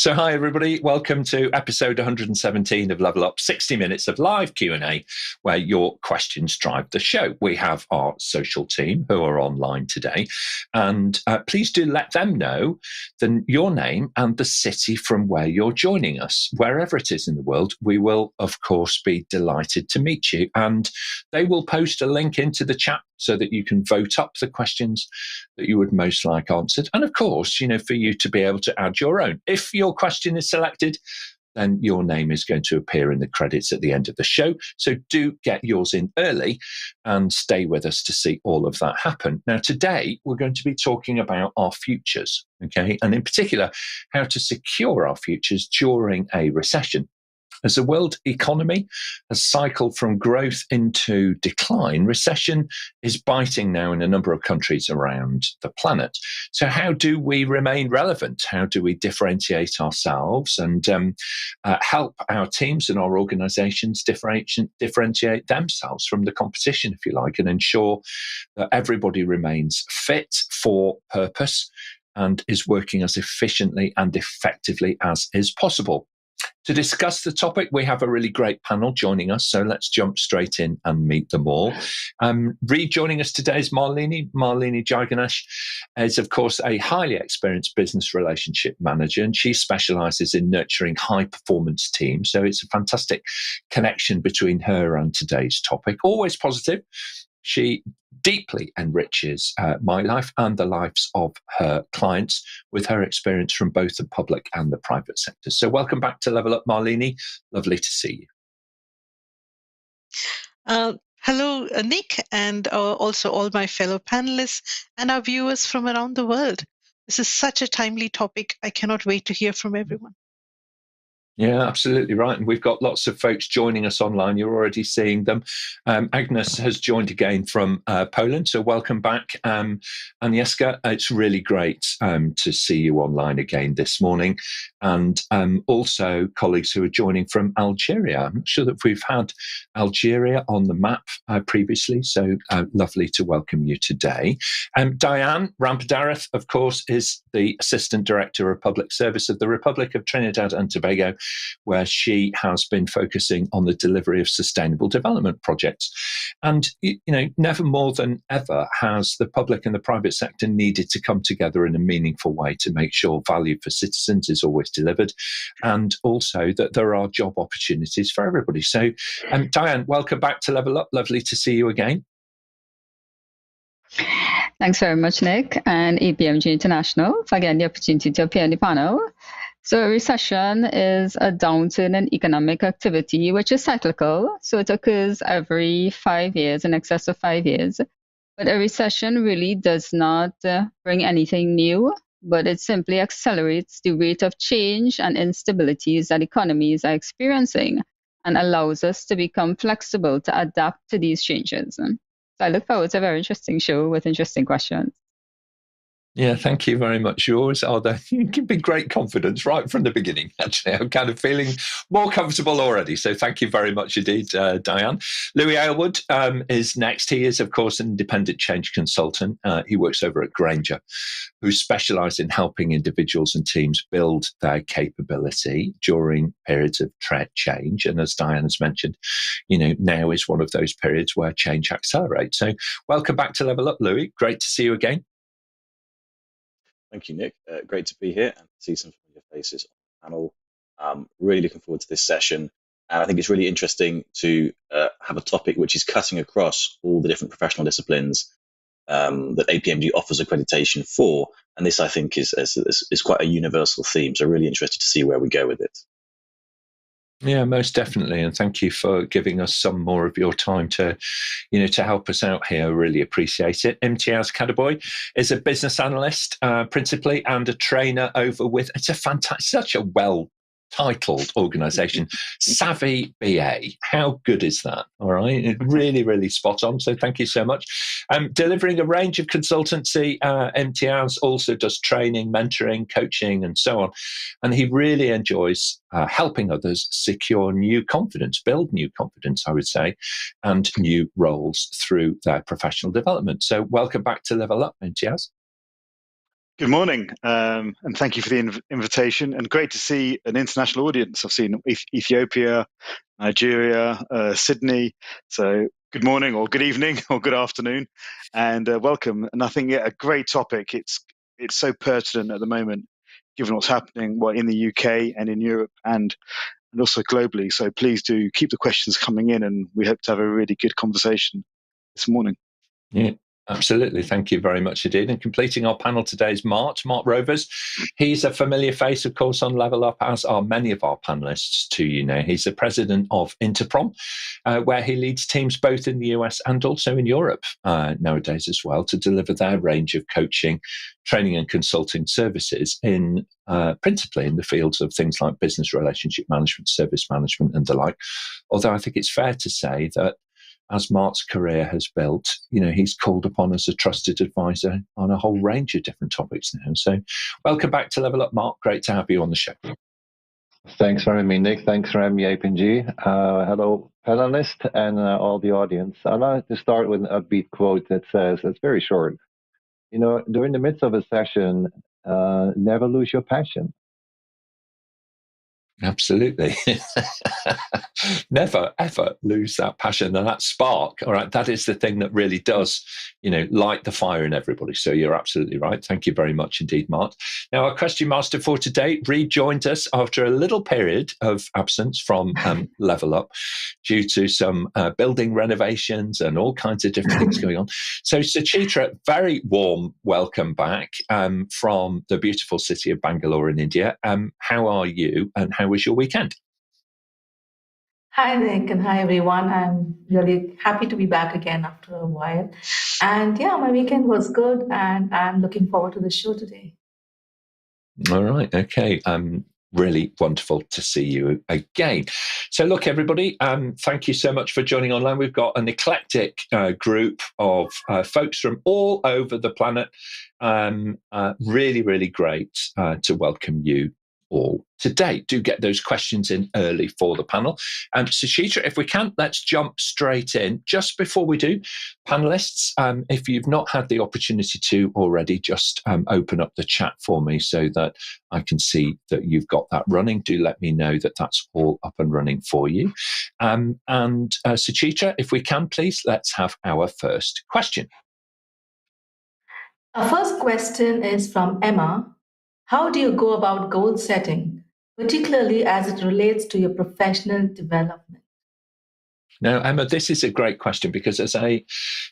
So hi, everybody. Welcome to episode 117 of Level Up, 60 minutes of live Q&A where your questions drive the show. We have our social team who are online today. And please do let them know your name and the city from where you're joining us. Wherever it is in the world, we will, of course, be delighted to meet you. And they will post a link into the chat so that you can vote up the questions that you would most like answered. And of course, for you to be able to add your own. If your question is selected, then your name is going to appear in the credits at the end of the show. So do get yours in early and stay with us to see all of that happen. Now, today, we're going to be talking about our futures, okay? And in particular, how to secure our futures during a recession. As the world economy has cycled from growth into decline, recession is biting now in a number of countries around the planet. So how do we remain relevant? How do we differentiate ourselves and help our teams and our organizations differentiate themselves from the competition, if you like, and ensure that everybody remains fit for purpose and is working as efficiently and effectively as is possible? To discuss the topic, we have a really great panel joining us, so let's jump straight in and meet them all. Rejoining us today is Malini. Malini Jayaganesh is, of course, a highly experienced business relationship manager, and she specialises in nurturing high-performance teams, so it's a fantastic connection between her and today's topic. Always positive. She deeply enriches my life and the lives of her clients with her experience from both the public and the private sector. So welcome back to Level Up, Malini. Lovely to see you. Hello, Nick, and also all my fellow panelists and our viewers from around the world. This is such a timely topic. I cannot wait to hear from everyone. Yeah, absolutely right. And we've got lots of folks joining us online. You're already seeing them. Agnes has joined again from Poland. So welcome back, Agnieszka. It's really great to see you online again this morning. And also colleagues who are joining from Algeria. I'm not sure that we've had Algeria on the map previously. So lovely to welcome you today. Dianne Rampadarath, of course, is the Assistant Director of Public Service of the Republic of Trinidad and Tobago, where she has been focusing on the delivery of sustainable development projects. And, never more than ever has the public and the private sector needed to come together in a meaningful way to make sure value for citizens is always delivered, and also that there are job opportunities for everybody. So, Dianne, welcome back to Level Up. Lovely to see you again. Thanks very much, Nick, and APMG International for getting the opportunity to appear on the panel. So a recession is a downturn in economic activity, which is cyclical. So it occurs every 5 years, in excess of 5 years. But a recession really does not bring anything new, but it simply accelerates the rate of change and instabilities that economies are experiencing and allows us to become flexible to adapt to these changes. So I look forward to a very interesting show with interesting questions. Yeah, thank you very much. You always are there. You give me great confidence right from the beginning, actually. I'm kind of feeling more comfortable already. So thank you very much indeed, Dianne. Louis Aylward is next. He is, of course, an independent change consultant. He works over at Granger, who specialise in helping individuals and teams build their capability during periods of change. And as Dianne has mentioned, now is one of those periods where change accelerates. So welcome back to Level Up, Louis. Great to see you again. Thank you, Nick. Great to be here and see some familiar faces on the panel. Really looking forward to this session. And I think it's really interesting to have a topic which is cutting across all the different professional disciplines that APMG offers accreditation for. And this, I think, is quite a universal theme. So really interested to see where we go with it. Yeah, most definitely. And thank you for giving us some more of your time to help us out here. I really appreciate it. Imtiaz Kaderbhoy is a business analyst, principally, and a trainer over with, it's a fantastic, such a well-titled organization, Savvy BA. How good is that? All right. Really, really spot on. So thank you so much. Delivering a range of consultancy. Imtiaz also does training, mentoring, coaching, and so on. And he really enjoys helping others secure new confidence, build new confidence, I would say, and new roles through their professional development. So welcome back to Level Up, Imtiaz. Good morning, and thank you for the invitation. And great to see an international audience. I've seen Ethiopia, Nigeria, Sydney. So good morning, or good evening, or good afternoon, and welcome. And I think a great topic. It's so pertinent at the moment, given what's happening in the UK and in Europe and also globally. So please do keep the questions coming in, and we hope to have a really good conversation this morning. Yeah, absolutely. Thank you very much indeed. And completing our panel today is Mart Rovers. He's a familiar face, of course, on Level Up, as are many of our panelists too, you know. He's the president of INTERPROM, where he leads teams both in the US and also in Europe nowadays as well to deliver their range of coaching, training and consulting services in principally in the fields of things like business relationship management, service management and the like. Although I think it's fair to say that as Mart's career has built, you know, he's called upon as a trusted advisor on a whole range of different topics now. So welcome back to Level Up, Mart. Great to have you on the show. Thanks for having me, Nick. Thanks for having me, APMG. Hello, panelists and all the audience. I'd like to start with an upbeat quote that says, it's very short, you know, during the midst of a session, never lose your passion. Absolutely. Never, ever lose that passion and that spark. All right. That is the thing that really does, you know, light the fire in everybody. So you're absolutely right. Thank you very much indeed, Mart. Now, our question master for today rejoined us after a little period of absence from Level Up due to some building renovations and all kinds of different things going on. So Suchitra, very warm welcome back from the beautiful city of Bangalore in India. How are you and how was your weekend? Hi, Nick, and hi, everyone. I'm really happy to be back again after a while. And yeah, my weekend was good, and I'm looking forward to the show today. All right. Okay. Really wonderful to see you again. So look, everybody, thank you so much for joining online. We've got an eclectic group of folks from all over the planet. Really, really great to welcome you all today. Do get those questions in early for the panel. Suchitra, if we can, let's jump straight in. Just before we do, panelists, if you've not had the opportunity to already, just open up the chat for me so that I can see that you've got that running. Do let me know that that's all up and running for you. And Suchitra, if we can, please, let's have our first question. Our first question is from Emma. How do you go about goal setting, particularly as it relates to your professional development? Now, Emma, this is a great question because as a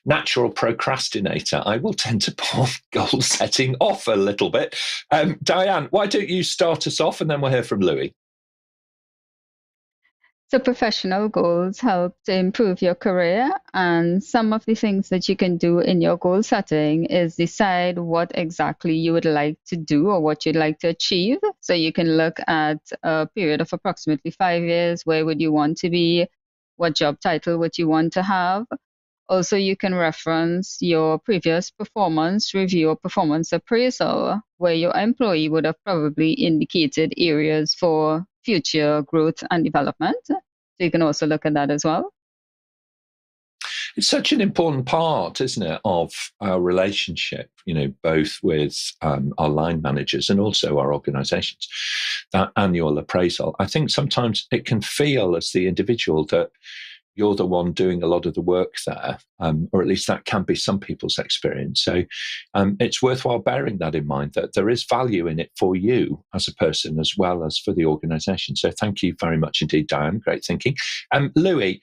natural procrastinator, I will tend to put goal setting off a little bit. Dianne, why don't you start us off and then we'll hear from Louis? So professional goals help to improve your career, and some of the things that you can do in your goal setting is decide what exactly you would like to do or what you'd like to achieve. So you can look at a period of approximately 5 years. Where would you want to be? What job title would you want to have? Also, you can reference your previous performance review or performance appraisal, where your employee would have probably indicated areas for future growth and development. So you can also look at that as well. It's such an important part, isn't it, of our relationship, you know, both with our line managers and also our organizations, that annual appraisal. I think sometimes it can feel as the individual that you're the one doing a lot of the work there, or at least that can be some people's experience. So it's worthwhile bearing that in mind, that there is value in it for you as a person as well as for the organisation. So thank you very much indeed, Dianne. Great thinking. Louis,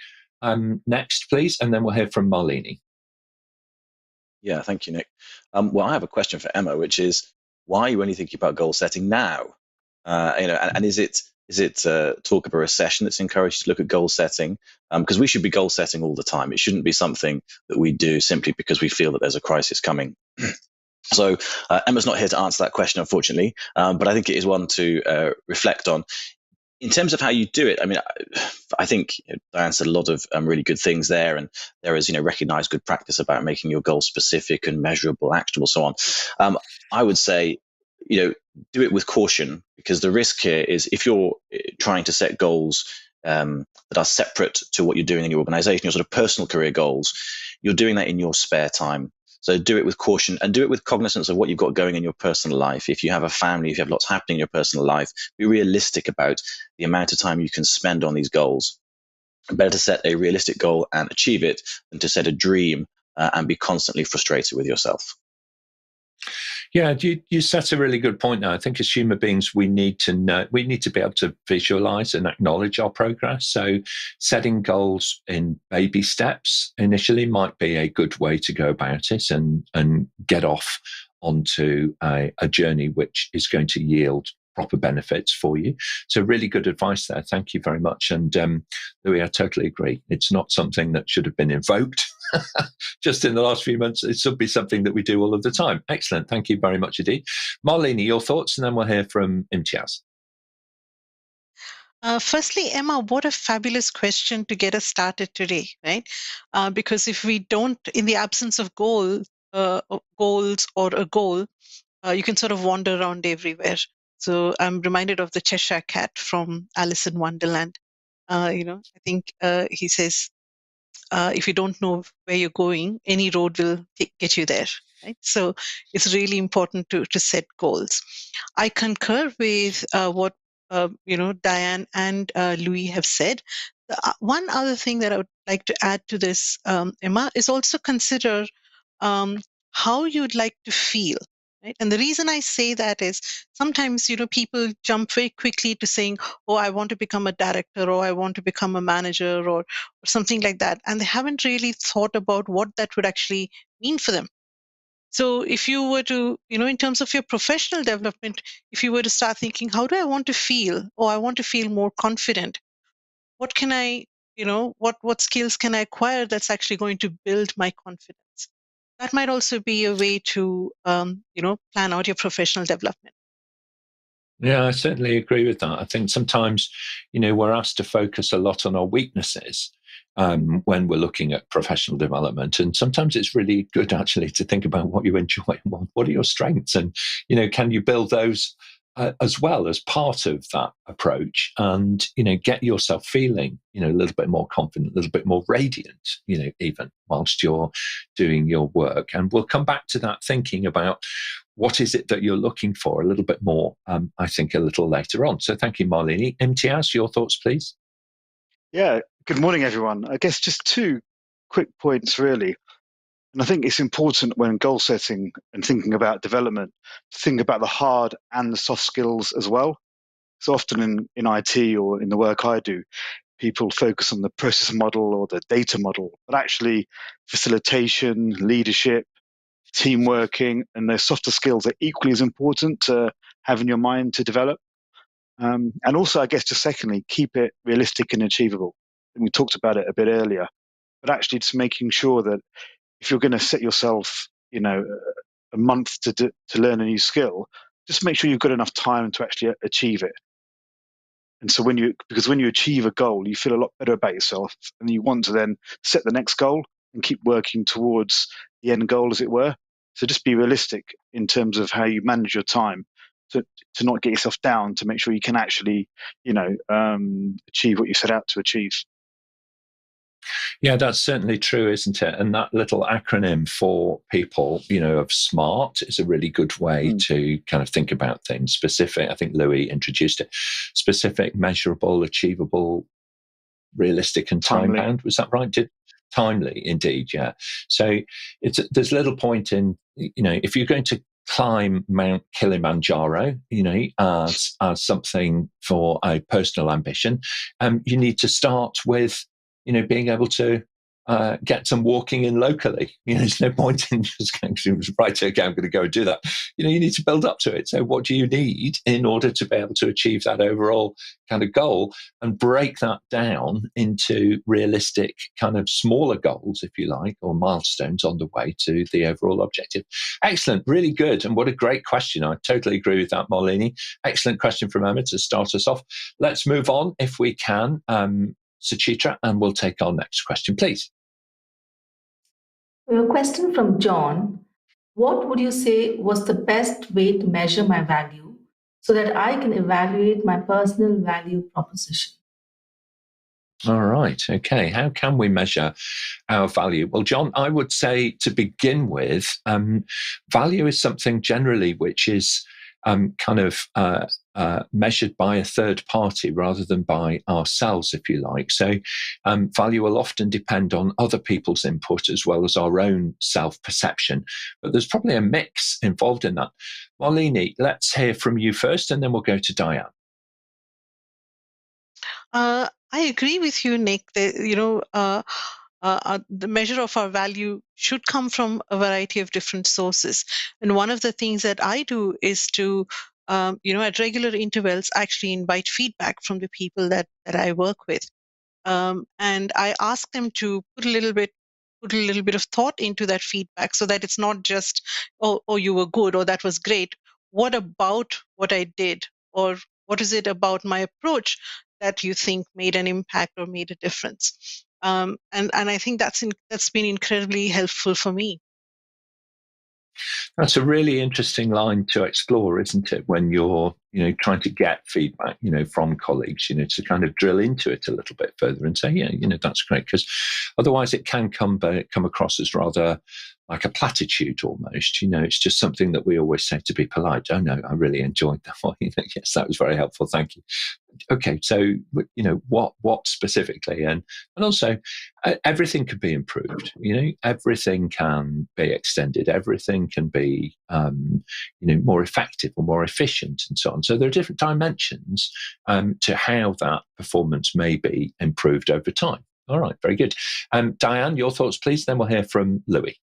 next, please, and then we'll hear from Malini. Yeah, thank you, Nick. Well, I have a question for Emma, which is, why are you only thinking about goal setting now? And is it talk of a recession that's encouraged you to look at goal setting? Because we should be goal setting all the time. It shouldn't be something that we do simply because we feel that there's a crisis coming. So Emma's not here to answer that question, unfortunately, but I think it is one to reflect on. In terms of how you do it, I mean, I think Dianne said a lot of really good things there, and there is, recognized good practice about making your goals specific and measurable, actionable, so on. I would say, do it with caution, because the risk here is if you're trying to set goals that are separate to what you're doing in your organization, your sort of personal career goals, you're doing that in your spare time. So do it with caution and do it with cognizance of what you've got going in your personal life. If you have a family, if you have lots happening in your personal life, be realistic about the amount of time you can spend on these goals. Better to set a realistic goal and achieve it than to set a dream and be constantly frustrated with yourself. Yeah, you set a really good point now. I think as human beings, we need to be able to visualize and acknowledge our progress. So setting goals in baby steps initially might be a good way to go about it and get off onto a journey which is going to yield proper benefits for you. So really good advice there. Thank you very much. And Louis, I totally agree. It's not something that should have been invoked just in the last few months. It should be something that we do all of the time. Excellent. Thank you very much indeed. Malini, your thoughts, and then we'll hear from Imtiaz. Firstly, Emma, what a fabulous question to get us started today, right? Because if we don't, in the absence of goals or a goal, you can sort of wander around everywhere. So I'm reminded of the Cheshire Cat from Alice in Wonderland. I think he says, if you don't know where you're going, any road will get you there. Right? So it's really important to set goals. I concur with what Dianne and Louis have said. One other thing that I would like to add to this, Emma, is also consider how you'd like to feel. Right? And the reason I say that is sometimes, people jump very quickly to saying, oh, I want to become a director, or I want to become a manager, or something like that. And they haven't really thought about what that would actually mean for them. So if you were to, in terms of your professional development, if you were to start thinking, how do I want to feel? Oh, I want to feel more confident. What can I, what skills can I acquire that's actually going to build my confidence? That might also be a way to, plan out your professional development. Yeah, I certainly agree with that. I think sometimes, we're asked to focus a lot on our weaknesses when we're looking at professional development. And sometimes it's really good actually to think about what you enjoy and what are your strengths, and, can you build those as well as part of that approach, and, get yourself feeling, a little bit more confident, a little bit more radiant, even whilst you're doing your work. And we'll come back to that thinking about what is it that you're looking for a little bit more, I think, a little later on. So thank you, Malini. Imtiaz, your thoughts, please. Yeah, good morning, everyone. I guess just two quick points, really. And I think it's important when goal setting and thinking about development to think about the hard and the soft skills as well. So often in IT or in the work I do, people focus on the process model or the data model, but actually facilitation, leadership, team working, and those softer skills are equally as important to have in your mind to develop. And also, I guess, just secondly, keep it realistic and achievable. And we talked about it a bit earlier, but actually just making sure that if you're going to set yourself, a month to learn a new skill, just make sure you've got enough time to actually achieve it. And so when you achieve a goal, you feel a lot better about yourself, and you want to then set the next goal and keep working towards the end goal, as it were. So just be realistic in terms of how you manage your time to not get yourself down, to make sure you can actually, achieve what you set out to achieve. Yeah, that's certainly true, isn't it? And that little acronym for people, of SMART is a really good way to kind of think about things. Specific, I think Louis introduced it. Specific, measurable, achievable, realistic, and time-bound. Was that right? Timely, indeed, yeah. So there's little point in, if you're going to climb Mount Kilimanjaro, as something for a personal ambition, you need to start with, being able to get some walking in locally. There's no point in just going to, right, okay, I'm going to go and do that. You need to build up to it. So what do you need in order to be able to achieve that overall kind of goal, and break that down into realistic kind of smaller goals, if you like, or milestones on the way to the overall objective? Excellent. Really good. And what a great question. I totally agree with that, Malini. Excellent question from Emma to start us off. Let's move on, if we can, Suchitra, and we'll take our next question, please. A question from John. What would you say was the best way to measure my value so that I can evaluate my personal value proposition? All right. Okay. How can we measure our value? Well, John, I would say to begin with, value is something generally which is measured by a third party rather than by ourselves, if you like. So value will often depend on other people's input as well as our own self-perception. But there's probably a mix involved in that. Malini, let's hear from you first, and then we'll go to Dianne. I agree with you, Nick. The measure of our value should come from a variety of different sources. And one of the things that I do is to, at regular intervals, actually invite feedback from the people that I work with. And I ask them to put a little bit of thought into that feedback, so that it's not just, oh, you were good, or that was great. What about what I did? Or what is it about my approach that you think made an impact or made a difference? And I think that's been incredibly helpful for me. That's a really interesting line to explore, isn't it? When you're, trying to get feedback, from colleagues, to kind of drill into it a little bit further and say, yeah, that's great, because otherwise it can come across as rather like a platitude almost. It's just something that we always say to be polite. Oh no, I really enjoyed that one. Yes, that was very helpful. Thank you. Okay, so what specifically, and also everything can be improved. Everything can be extended. Everything can be more effective or more efficient, and so on. So there are different dimensions to how that performance may be improved over time. All right, very good. Dianne, your thoughts, please. Then we'll hear from Louis.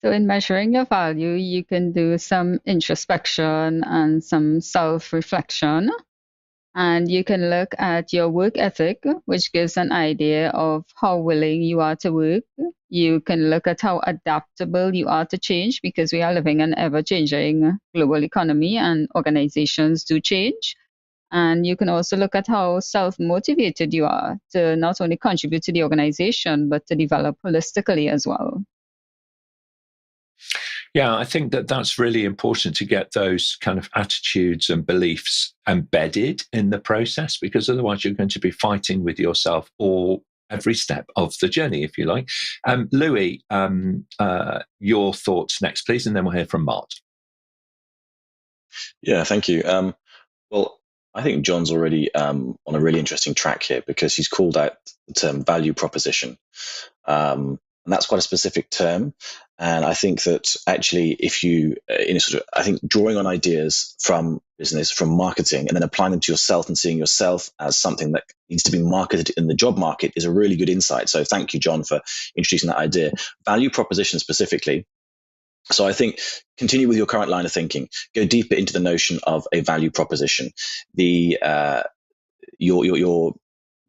So in measuring your value, you can do some introspection and some self-reflection. And you can look at your work ethic, which gives an idea of how willing you are to work. You can look at how adaptable you are to change, because we are living in an ever-changing global economy and organizations do change. And you can also look at how self-motivated you are to not only contribute to the organization, but to develop holistically as well. Yeah, I think that's really important to get those kind of attitudes and beliefs embedded in the process, because otherwise you're going to be fighting with yourself all every step of the journey, if you like. Louis, your thoughts next, please, and then we'll hear from Mart. Yeah, thank you. Well, I think John's already on a really interesting track here, because he's called out the term value proposition. And that's quite a specific term. And I think that actually, if you, I think drawing on ideas from business, from marketing, and then applying them to yourself and seeing yourself as something that needs to be marketed in the job market is a really good insight. So thank you, John, for introducing that idea. Value proposition specifically. So I think continue with your current line of thinking. Go deeper into the notion of a value proposition. Your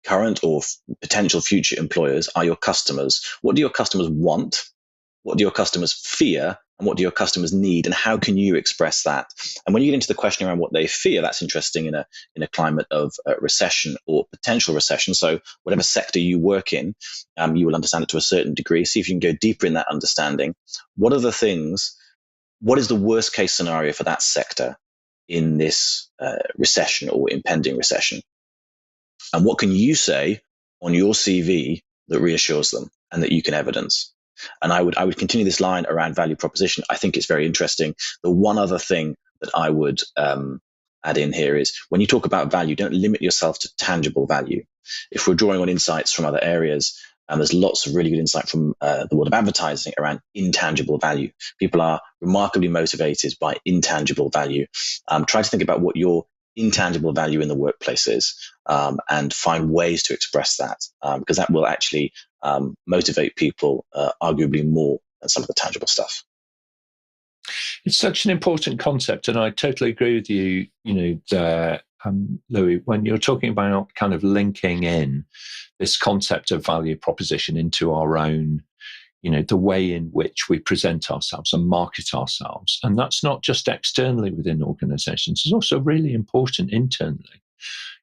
current or potential future employers are your customers. What do your customers want? What do your customers fear? And what do your customers need? And how can you express that? And when you get into the question around what they fear, that's interesting in a climate of recession or potential recession. So whatever sector you work in, you will understand it to a certain degree. See if you can go deeper in that understanding. What are the things? What is the worst case scenario for that sector in this recession or impending recession? And what can you say on your CV that reassures them and that you can evidence? And I would continue this line around value proposition. I think it's very interesting. The one other thing that I would add in here is, when you talk about value, don't limit yourself to tangible value. If we're drawing on insights from other areas, and there's lots of really good insight from the world of advertising around intangible value. People are remarkably motivated by intangible value. Try to think about what your intangible value in the workplace is, and find ways to express that, because that will actually motivate people arguably more than some of the tangible stuff. It's such an important concept, and I totally agree with you, Louis, when you're talking about kind of linking in this concept of value proposition into our own, the way in which we present ourselves and market ourselves. And that's not just externally within organizations, it's also really important internally.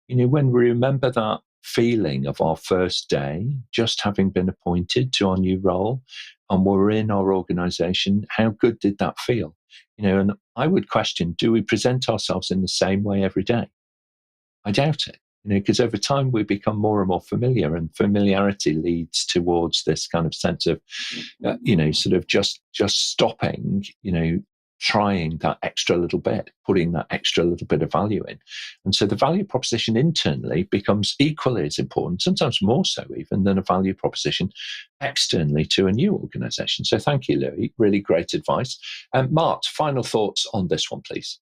When we remember that feeling of our first day, just having been appointed to our new role, and we're in our organization, how good did that feel? And I would question, do we present ourselves in the same way every day? I doubt it. because over time we become more and more familiar, and familiarity leads towards this kind of sense of, sort of just stopping, trying that extra little bit, putting that extra little bit of value in. And so the value proposition internally becomes equally as important, sometimes more so even, than a value proposition externally to a new organization. So thank you, Louis. Really great advice. Mart, final thoughts on this one, please.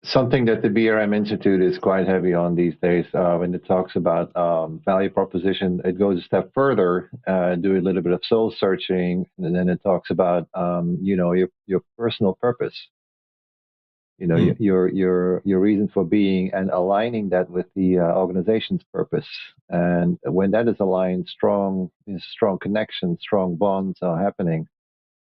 Something that the BRM Institute is quite heavy on these days, when it talks about value proposition, it goes a step further, do a little bit of soul searching, and then it talks about, your personal purpose, your reason for being, and aligning that with the organization's purpose. And when that is aligned, strong connections, strong bonds are happening.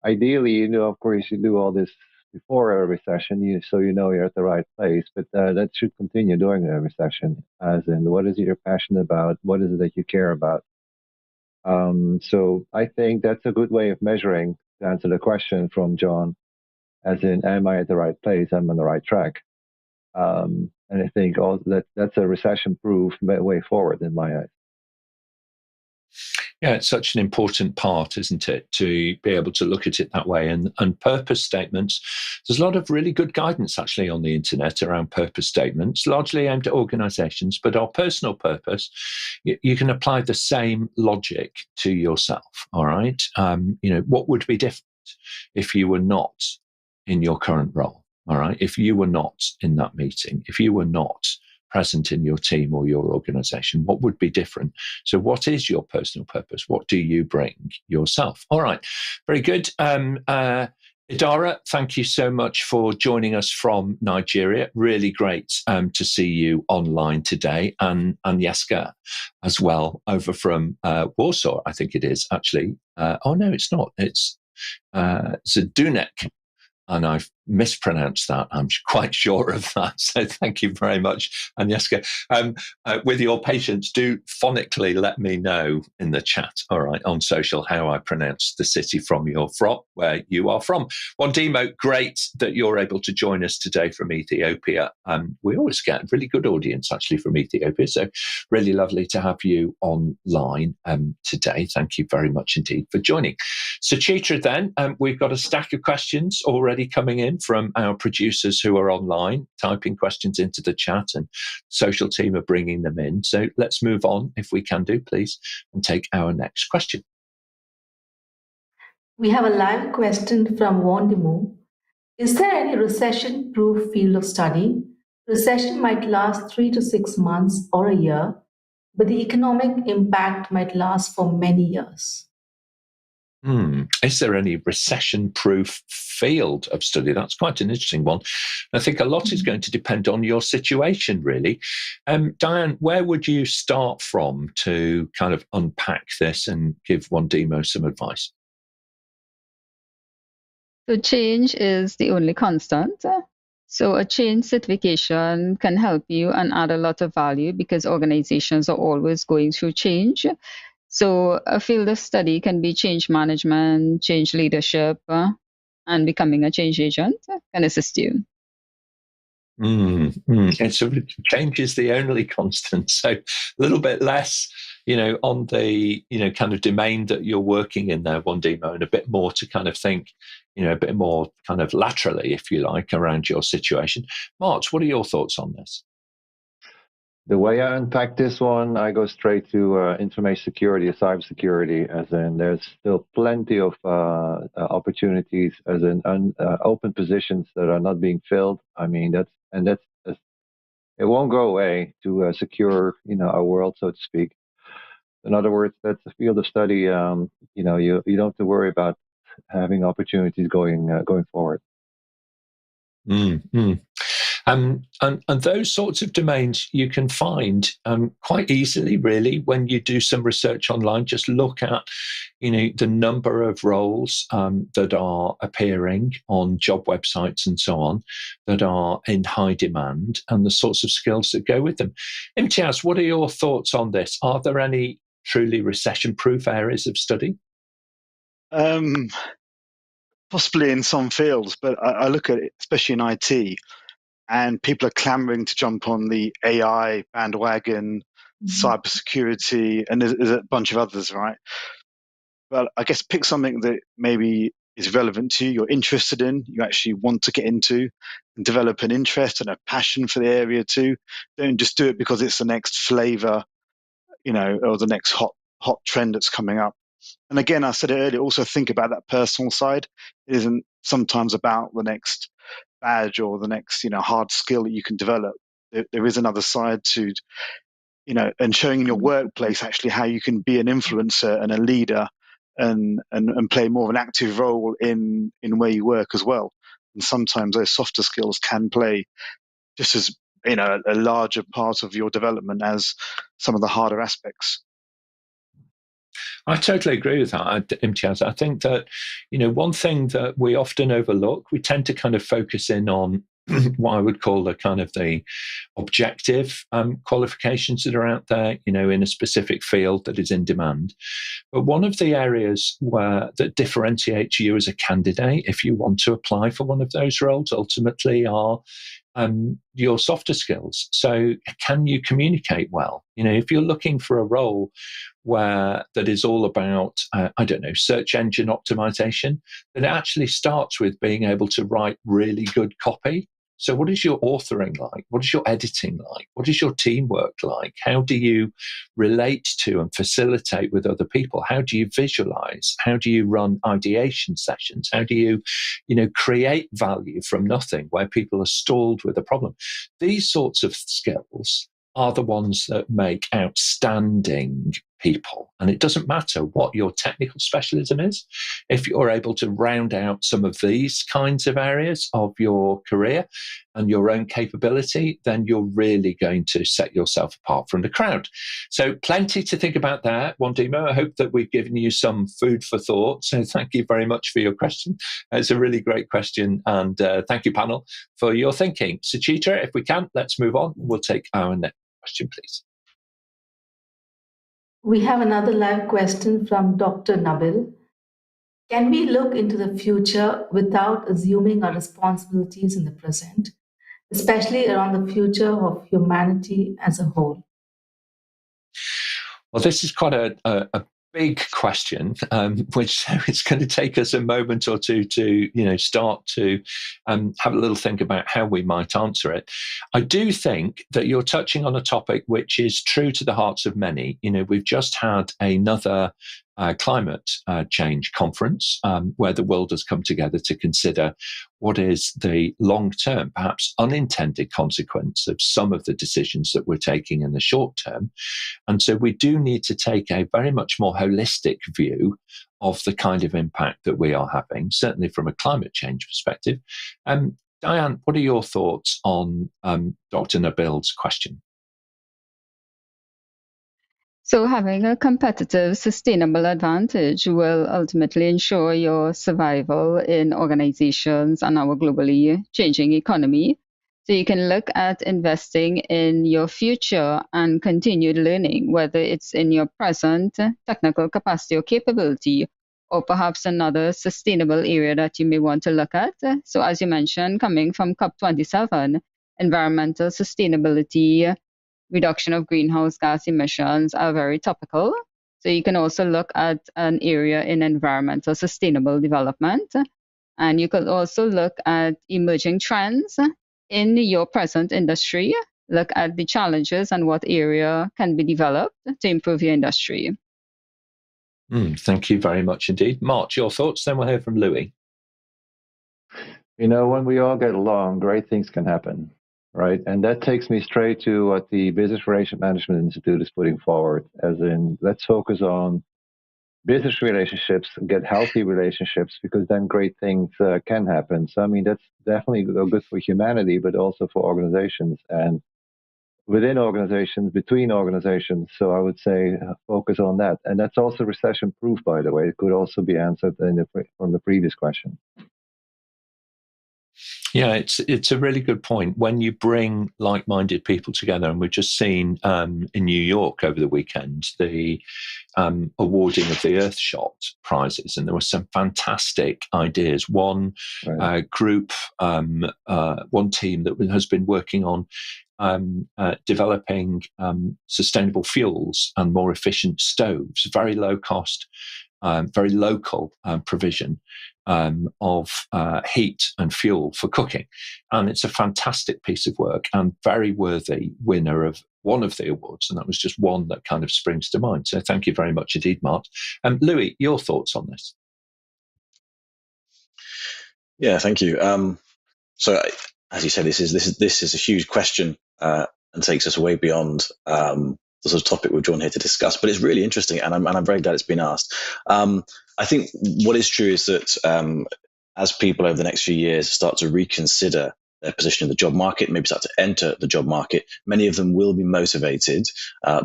Ideally, of course, you do all this before a recession, so you're at the right place. But that should continue during a recession, as in, what is it you're passionate about? What is it that you care about? So I think that's a good way of measuring, to answer the question from John, as in, am I at the right place? I'm on the right track. And I think that's a recession-proof way forward in my eyes. Yeah, it's such an important part, isn't it, to be able to look at it that way. And purpose statements, there's a lot of really good guidance actually on the internet around purpose statements, largely aimed at organizations, but our personal purpose, you can apply the same logic to yourself, all right? What would be different if you were not in your current role, all right? If you were not in that meeting, if you were not present in your team or your organization, what would be different? So what is your personal purpose? What do you bring yourself? All right, very good. Idara, thank you so much for joining us from Nigeria. Really great to see you online today. And Agnieszka as well, over from Warsaw, I think it is actually. Oh no, it's not. It's Zadunek. And I've mispronounced that. I'm quite sure of that. So thank you very much, Agnieszka. With your patience, do phonically let me know in the chat, all right, on social, how I pronounce the city where you are from. Wandimo, great that you're able to join us today from Ethiopia. We always get a really good audience actually from Ethiopia. So really lovely to have you online today. Thank you very much indeed for joining. Suchitra, then, we've got a stack of questions already coming in from our producers who are online, typing questions into the chat, and social team are bringing them in. So let's move on, if we can do, please, and take our next question. We have a live question from Wandimo. Is there any recession-proof field of study? Recession might last 3 to 6 months or a year, but the economic impact might last for many years. Is there any recession-proof field of study? That's quite an interesting one. I think a lot is going to depend on your situation, really. Dianne, where would you start from to kind of unpack this and give Wandimo some advice? So change is the only constant. So a change certification can help you and add a lot of value, because organizations are always going through change. So a field of study can be change management, change leadership, and becoming a change agent can assist you. And so change is the only constant. So a little bit less, on the, kind of domain that you're working in there, Wandimo, and a bit more to kind of think, a bit more kind of laterally, if you like, around your situation. Mart, what are your thoughts on this? The way I unpack this one, I go straight to information security or cybersecurity, as in there's still plenty of opportunities, as in open positions that are not being filled. I mean, it won't go away to secure, our world, so to speak. In other words, that's a field of study. You don't have to worry about having opportunities going forward. And those sorts of domains you can find quite easily, really, when you do some research online. Just look at, the number of roles that are appearing on job websites and so on that are in high demand, and the sorts of skills that go with them. Imtiaz, what are your thoughts on this? Are there any truly recession-proof areas of study? Possibly in some fields, but I look at it, especially in IT. and people are clamoring to jump on the AI bandwagon, cybersecurity, and there's a bunch of others, right? But I guess pick something that maybe is relevant to you, you're interested in, you actually want to get into, and develop an interest and a passion for the area too. Don't just do it because it's the next flavor, or the next hot trend that's coming up. And again, I said it earlier, also think about that personal side. It isn't sometimes about the next badge or the next, hard skill that you can develop. There is another side to, and showing in your workplace actually how you can be an influencer and a leader and play more of an active role in where you work as well. And sometimes those softer skills can play just as, a larger part of your development as some of the harder aspects. I totally agree with that, Imtiaz. I think that, one thing that we often overlook, we tend to kind of focus in on what I would call the objective qualifications that are out there, in a specific field that is in demand. But one of the areas that differentiates you as a candidate, if you want to apply for one of those roles, ultimately are your softer skills. So can you communicate well? If you're looking for a role that is all about, search engine optimization, then it actually starts with being able to write really good copy. So what is your authoring like? What is your editing like? What is your teamwork like? How do you relate to and facilitate with other people? How do you visualize? How do you run ideation sessions? How do you, create value from nothing where people are stalled with a problem? These sorts of skills are the ones that make outstanding people. And it doesn't matter what your technical specialism is. If you're able to round out some of these kinds of areas of your career and your own capability, then you're really going to set yourself apart from the crowd. So plenty to think about there, Wandimo. I hope that we've given you some food for thought. So thank you very much for your question. It's a really great question. And thank you, panel, for your thinking. Suchitra, if we can, let's move on. We'll take our next question, please. We have another live question from Dr. Nabil. Can we look into the future without assuming our responsibilities in the present, especially around the future of humanity as a whole? Well, this is quite a big question, which it's going to take us a moment or two to, start to have a little think about how we might answer it. I do think that you're touching on a topic which is true to the hearts of many. We've just had another climate change conference where the world has come together to consider what is the long-term, perhaps unintended consequence of some of the decisions that we're taking in the short term. And so we do need to take a very much more holistic view of the kind of impact that we are having, certainly from a climate change perspective. Dianne, what are your thoughts on Dr. Nabil's question? So having a competitive, sustainable advantage will ultimately ensure your survival in organizations and our globally changing economy. So you can look at investing in your future and continued learning, whether it's in your present technical capacity or capability, or perhaps another sustainable area that you may want to look at. So as you mentioned, coming from COP27, environmental sustainability, reduction of greenhouse gas emissions are very topical. So you can also look at an area in environmental sustainable development. And you could also look at emerging trends in your present industry, look at the challenges and what area can be developed to improve your industry. Thank you very much indeed. Mart, your thoughts, then we'll hear from Louis. When we all get along, great things can happen. Right. And that takes me straight to what the Business Relation Management Institute is putting forward, as in, let's focus on business relationships, get healthy relationships, because then great things can happen. So, that's definitely good for humanity, but also for organizations and within organizations, between organizations. So I would say focus on that. And that's also recession-proof, by the way. It could also be answered from the previous question. Yeah, it's a really good point. When you bring like-minded people together, and we've just seen in New York over the weekend the awarding of the Earthshot prizes, and there were some fantastic ideas. One group, one team that has been working on developing sustainable fuels and more efficient stoves, very low cost, very local provision of heat and fuel for cooking. And it's a fantastic piece of work and very worthy winner of one of the awards. And that was just one that kind of springs to mind. So thank you very much indeed, Mart. Louis, your thoughts on this? Yeah, thank you. So, as you said, this is a huge question and takes us way beyond the sort of topic we've drawn here to discuss. But it's really interesting, and I'm very glad it's been asked. I think what is true is that as people over the next few years start to reconsider their position in the job market, maybe start to enter the job market, many of them will be motivated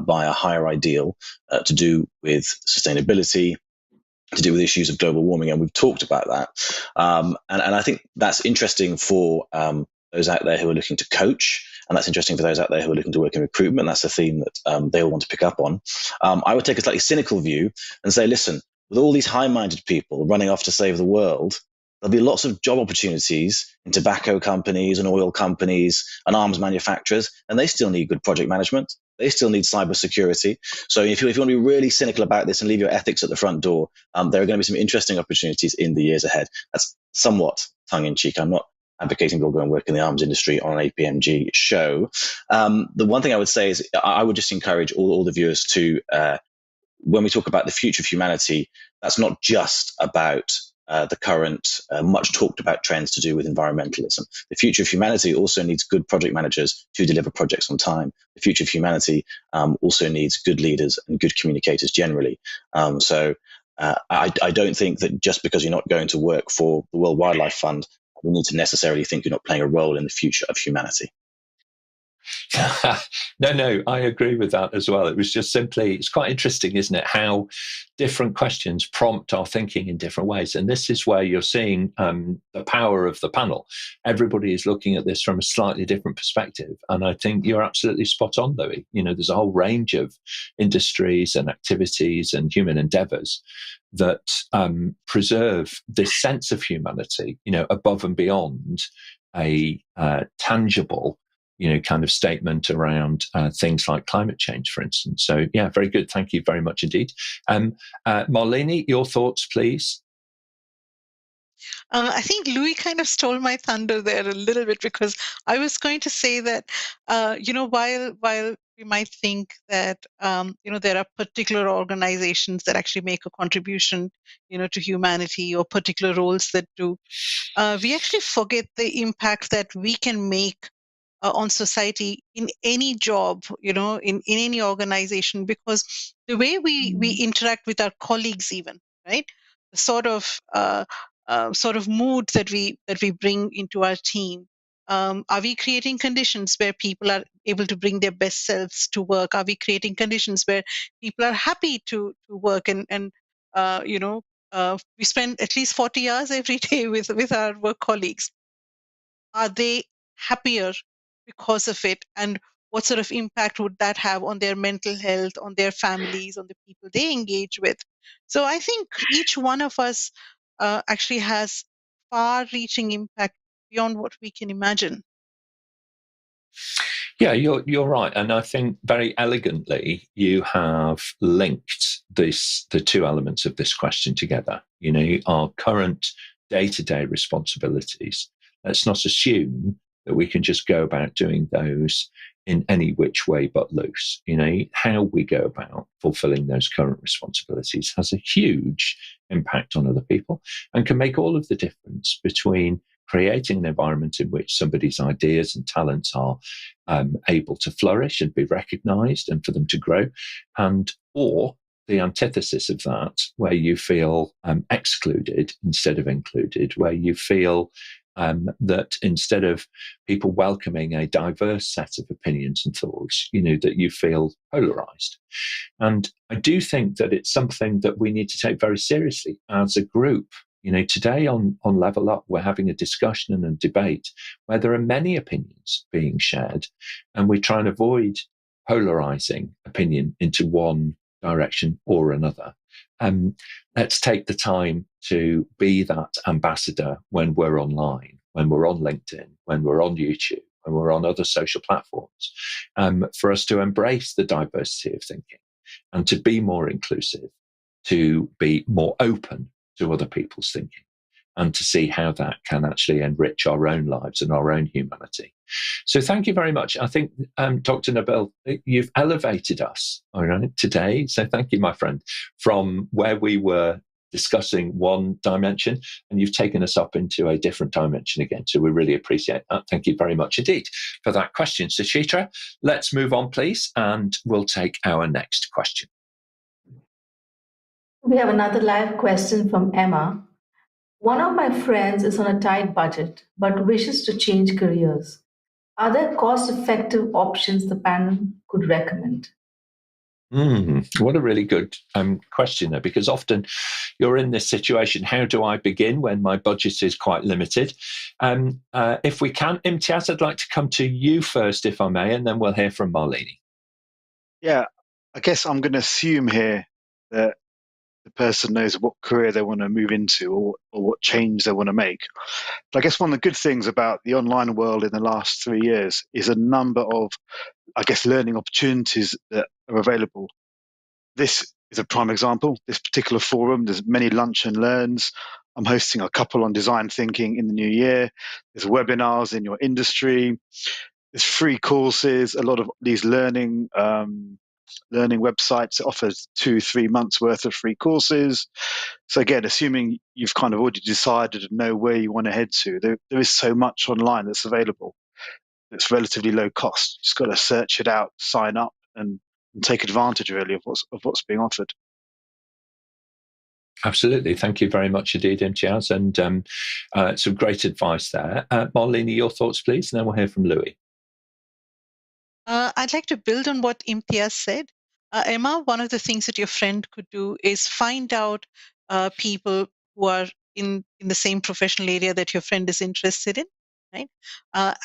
by a higher ideal to do with sustainability, to do with issues of global warming, and we've talked about that. And I think that's interesting for those out there who are looking to coach, and that's interesting for those out there who are looking to work in recruitment. That's a theme that they all want to pick up on. I would take a slightly cynical view and say, listen, with all these high-minded people running off to save the world, there'll be lots of job opportunities in tobacco companies and oil companies and arms manufacturers, and they still need good project management. They still need cybersecurity. So if you want to be really cynical about this and leave your ethics at the front door, there are going to be some interesting opportunities in the years ahead. That's somewhat tongue-in-cheek. I'm not advocating people go and work in the arms industry on an APMG show. The one thing I would say is I would just encourage all the viewers to, when we talk about the future of humanity, that's not just about the current much talked about trends to do with environmentalism. The future of humanity also needs good project managers to deliver projects on time. The future of humanity also needs good leaders and good communicators generally. So I don't think that just because you're not going to work for the World Wildlife Fund, you need to necessarily think you're not playing a role in the future of humanity. No, I agree with that as well. It was just simply, it's quite interesting, isn't it, how different questions prompt our thinking in different ways. And this is where you're seeing the power of the panel. Everybody is looking at this from a slightly different perspective. And I think you're absolutely spot on, Louis. You know, there's a whole range of industries and activities and human endeavors that preserve this sense of humanity, you know, above and beyond a tangible, you know, kind of statement around things like climate change, for instance. So, yeah, very good. Thank you very much indeed. Malini, your thoughts, please. I think Louis kind of stole my thunder there a little bit, because I was going to say that, you know, while we might think that, you know, there are particular organizations that actually make a contribution, you know, to humanity, or particular roles that do, we actually forget the impact that we can make on society in any job, you know, in any organization, because the way we interact with our colleagues, even, right, the sort of mood that we bring into our team. Are we creating conditions where people are able to bring their best selves to work? Are we creating conditions where people are happy to work, and you know, we spend at least 40 hours every day with our work colleagues? Are they happier because of it? And what sort of impact would that have on their mental health, on their families, on the people they engage with? So I think each one of us actually has far-reaching impact beyond what we can imagine. Yeah, you're right, and I think very elegantly you have linked the two elements of this question together. You know, our current day-to-day responsibilities. Let's not assume that we can just go about doing those in any which way but loose. You know, how we go about fulfilling those current responsibilities has a huge impact on other people and can make all of the difference between creating an environment in which somebody's ideas and talents are able to flourish and be recognized and for them to grow, or the antithesis of that, where you feel excluded instead of included, where you feel that instead of people welcoming a diverse set of opinions and thoughts, you know, that you feel polarized. And I do think that it's something that we need to take very seriously as a group. Today on Level Up, we're having a discussion and a debate where there are many opinions being shared, and we try and avoid polarizing opinion into one direction or another. Let's take the time to be that ambassador when we're online, when we're on LinkedIn, when we're on YouTube, when we're on other social platforms, for us to embrace the diversity of thinking and to be more inclusive, to be more open to other people's thinking, and to see how that can actually enrich our own lives and our own humanity. So thank you very much. I think, Dr. Nobel, you've elevated us today. So thank you, my friend, from where we were discussing one dimension, and you've taken us up into a different dimension again. So we really appreciate that. Thank you very much indeed for that question. Suchitra, let's move on, please, and we'll take our next question. We have another live question from Emma. One of my friends is on a tight budget but wishes to change careers. Are there cost-effective options the panel could recommend? What a really good question there, because often you're in this situation. How do I begin when my budget is quite limited? If we can, Imtiaz, I'd like to come to you first, if I may, and then we'll hear from Malini. Yeah, I guess I'm going to assume here that the person knows what career they want to move into or what change they want to make. But I guess one of the good things about the online world in the last 3 years is a number of, learning opportunities that are available. This is a prime example. This particular forum, there's many lunch and learns. I'm hosting a couple on design thinking in the new year. There's webinars in your industry. There's free courses. A lot of these learning websites offer 2-3 months worth of free courses. So again, assuming you've kind of already decided and know where you want to head to, there is so much online that's available. It's relatively low cost. You just got to search it out, sign up, and take advantage really of what's being offered. Absolutely. Thank you very much indeed, Imtiaz, and some great advice there. Malini, your thoughts, please, and then we'll hear from Louis. I'd like to build on what Imtiaz said. Emma, one of the things that your friend could do is find out people who are in the same professional area that your friend is interested in, right?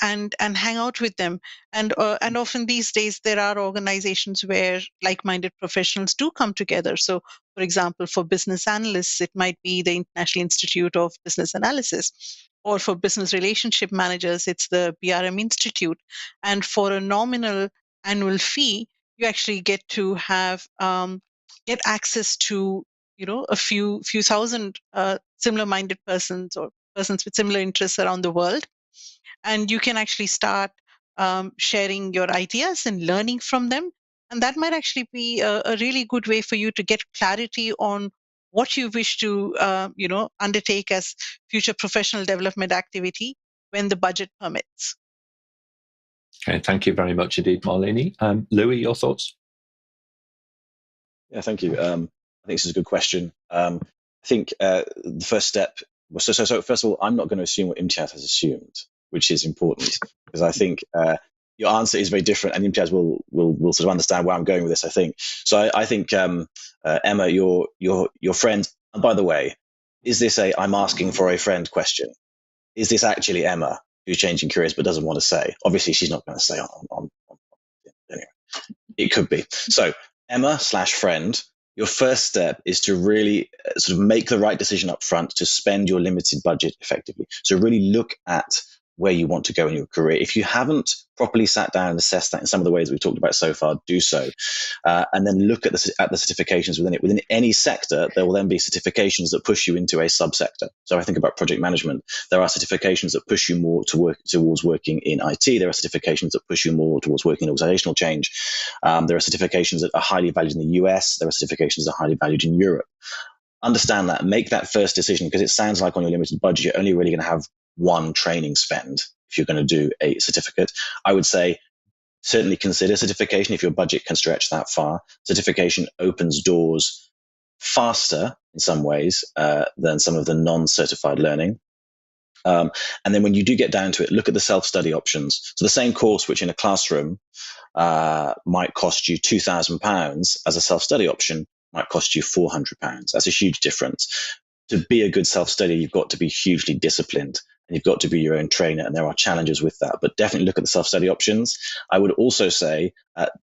And hang out with them. And often these days there are organizations where like-minded professionals do come together. So, for example, for business analysts, it might be the International Institute of Business Analysis. Or for business relationship managers, it's the BRM Institute. And for a nominal annual fee, you actually get to have get access to a few thousand similar-minded persons or persons with similar interests around the world, and you can actually start sharing your ideas and learning from them. And that might actually be a really good way for you to get clarity on what you wish to undertake as future professional development activity when the budget permits. Okay, thank you very much indeed, Malini. Louis, your thoughts? Yeah, thank you. I think this is a good question. I think the first step was so first of all, I'm not going to assume what Imtiaz has assumed, which is important, because I think your answer is very different, and Imtiaz will sort of understand where I'm going with this, I think. So I think, Emma, your friend, and by the way, is this a I'm asking for a friend question? Is this actually Emma who's changing careers but doesn't want to say? Obviously, she's not going to say on anyway. It could be. So Emma/friend, your first step is to really sort of make the right decision up front to spend your limited budget effectively. So really look at where you want to go in your career. If you haven't properly sat down and assessed that in some of the ways we've talked about so far, do so. And then look at the certifications within it. Within any sector, there will then be certifications that push you into a subsector. So I think about project management. There are certifications that push you more towards working in IT. There are certifications that push you more towards working in organizational change. There are certifications that are highly valued in the US. There are certifications that are highly valued in Europe. Understand that. Make that first decision, because it sounds like on your limited budget, you're only really going to have one training spend if you're going to do a certificate. I would say certainly consider certification if your budget can stretch that far. Certification opens doors faster in some ways than some of the non-certified learning. And then when you do get down to it, look at the self-study options. So the same course, which in a classroom might cost you £2,000 as a self-study option, might cost you £400. That's a huge difference. to be a good self-study, you've got to be hugely disciplined and you've got to be your own trainer. And there are challenges with that, but definitely look at the self-study options. I would also say,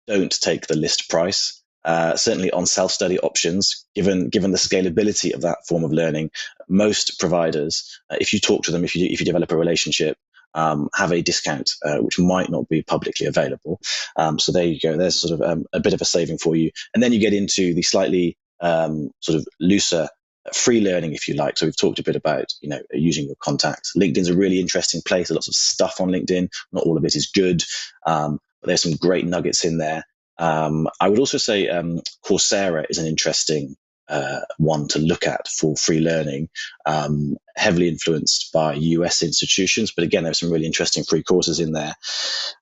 don't take the list price. Certainly on self-study options, given the scalability of that form of learning, most providers, if you talk to them, if you develop a relationship, have a discount which might not be publicly available. So there you go. There's sort of a bit of a saving for you, and then you get into the slightly sort of looser free learning, if you like. So we've talked a bit about using your contacts. LinkedIn's a really interesting place. There's lots of stuff on LinkedIn. Not all of it is good, but there's some great nuggets in there. I would also say Coursera is an interesting one to look at for free learning, heavily influenced by US institutions. But again, there's some really interesting free courses in there.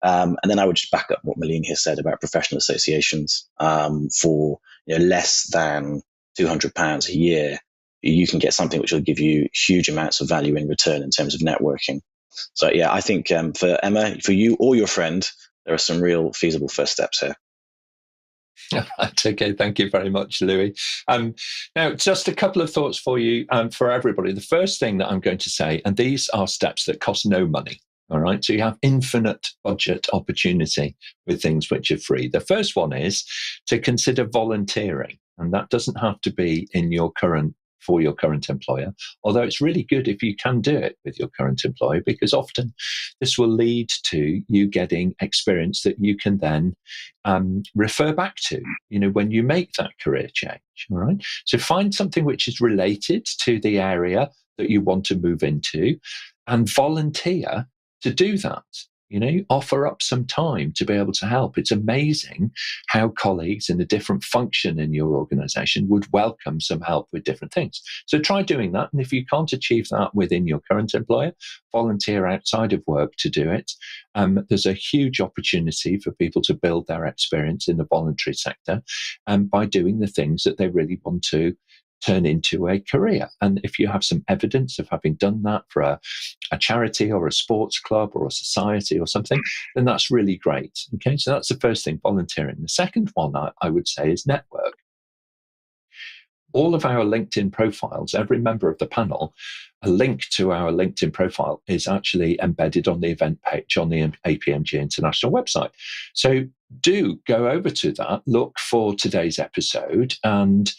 And then I would just back up what Malini has said about professional associations. For less than £200 a year, you can get something which will give you huge amounts of value in return in terms of networking. So yeah, I think for Emma, for you or your friend, there are some real feasible first steps here. Right, okay, thank you very much, Louis. Now, just a couple of thoughts for you for everybody. The first thing that I'm going to say, and these are steps that cost no money, all right? So you have infinite budget opportunity with things which are free. The first one is to consider volunteering, and that doesn't have to be for your current employer, although it's really good if you can do it with your current employer, because often this will lead to you getting experience that you can then refer back to, when you make that career change. All right. So find something which is related to the area that you want to move into and volunteer to do that. Offer up some time to be able to help. It's amazing how colleagues in a different function in your organization would welcome some help with different things. So try doing that. And if you can't achieve that within your current employer, volunteer outside of work to do it. There's a huge opportunity for people to build their experience in the voluntary sector by doing the things that they really want to turn into a career. And if you have some evidence of having done that for a charity or a sports club or a society or something, then that's really great. Okay, so that's the first thing, volunteering. The second one I would say is network. All of our LinkedIn profiles, every member of the panel, a link to our LinkedIn profile is actually embedded on the event page on the APMG International website. So do go over to that, look for today's episode and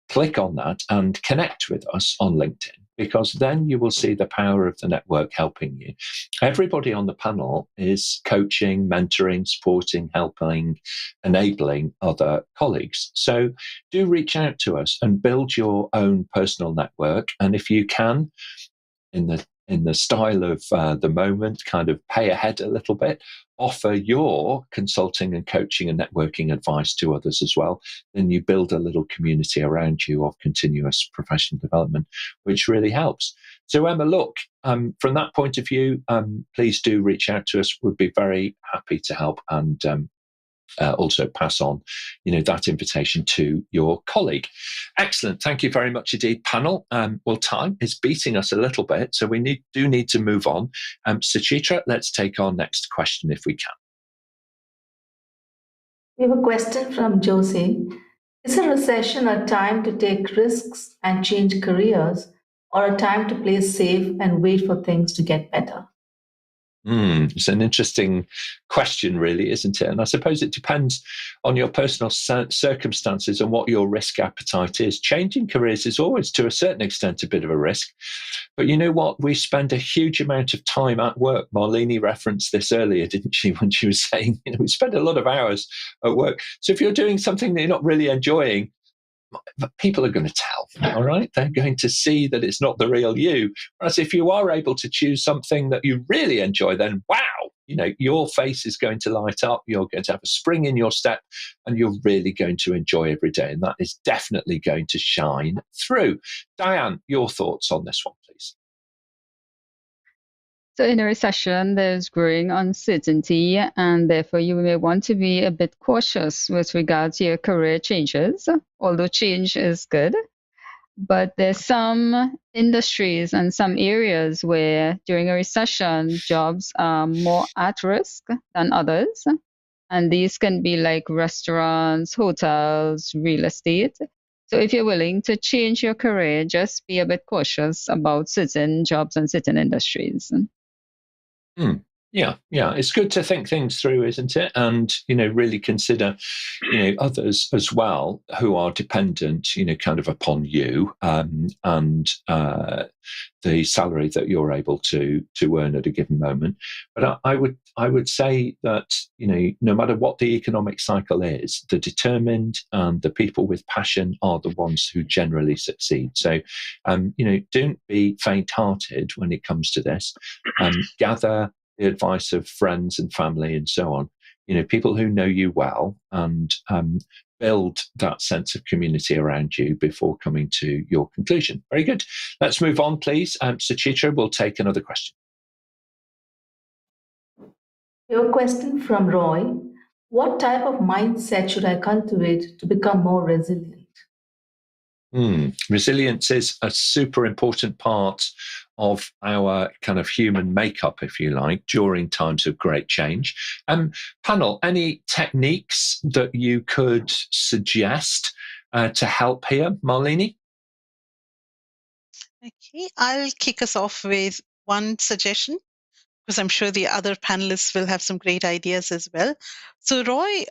click on that and connect with us on LinkedIn, because then you will see the power of the network helping you. Everybody on the panel is coaching, mentoring, supporting, helping, enabling other colleagues. So do reach out to us and build your own personal network. And if you can, in the style of the moment, kind of pay ahead a little bit, offer your consulting and coaching and networking advice to others as well. Then you build a little community around you of continuous professional development, which really helps. So Emma, look, from that point of view, please do reach out to us. We'd be very happy to help and also pass on, that invitation to your colleague. Excellent. Thank you very much indeed, panel. Well, time is beating us a little bit, so we do need to move on. Suchitra, let's take our next question if we can. We have a question from Josie. Is a recession a time to take risks and change careers, or a time to play safe and wait for things to get better? It's an interesting question, really, isn't it? And I suppose it depends on your personal circumstances and what your risk appetite is. Changing careers is always, to a certain extent, a bit of a risk. But you know what? We spend a huge amount of time at work. Marlene referenced this earlier, didn't she, when she was saying, we spend a lot of hours at work. So if you're doing something that you're not really enjoying, people are going to tell, all right? They're going to see that it's not the real you. Whereas if you are able to choose something that you really enjoy, then wow, your face is going to light up. You're going to have a spring in your step and you're really going to enjoy every day. And that is definitely going to shine through. Dianne, your thoughts on this one, please. So in a recession, there's growing uncertainty, and therefore you may want to be a bit cautious with regards to your career changes, although change is good. But there's some industries and some areas where during a recession, jobs are more at risk than others. And these can be like restaurants, hotels, real estate. So if you're willing to change your career, just be a bit cautious about certain jobs and certain industries. Yeah, it's good to think things through, isn't it? And, really consider, others as well who are dependent, kind of upon you, and the salary that you're able to earn at a given moment. But I would say that, no matter what the economic cycle is, the determined and the people with passion are the ones who generally succeed. So, don't be faint-hearted when it comes to this. Gather the advice of friends and family and so on, people who know you well, and build that sense of community around you before coming to your conclusion. Very good. Let's move on, please. Suchitra will take another question. Your question from Roy: what type of mindset should I cultivate to become more resilient? Resilience is a super important part of our kind of human makeup, if you like, during times of great change. Panel, any techniques that you could suggest to help here, Malini? Okay, I'll kick us off with one suggestion, because I'm sure the other panelists will have some great ideas as well. So, Roy,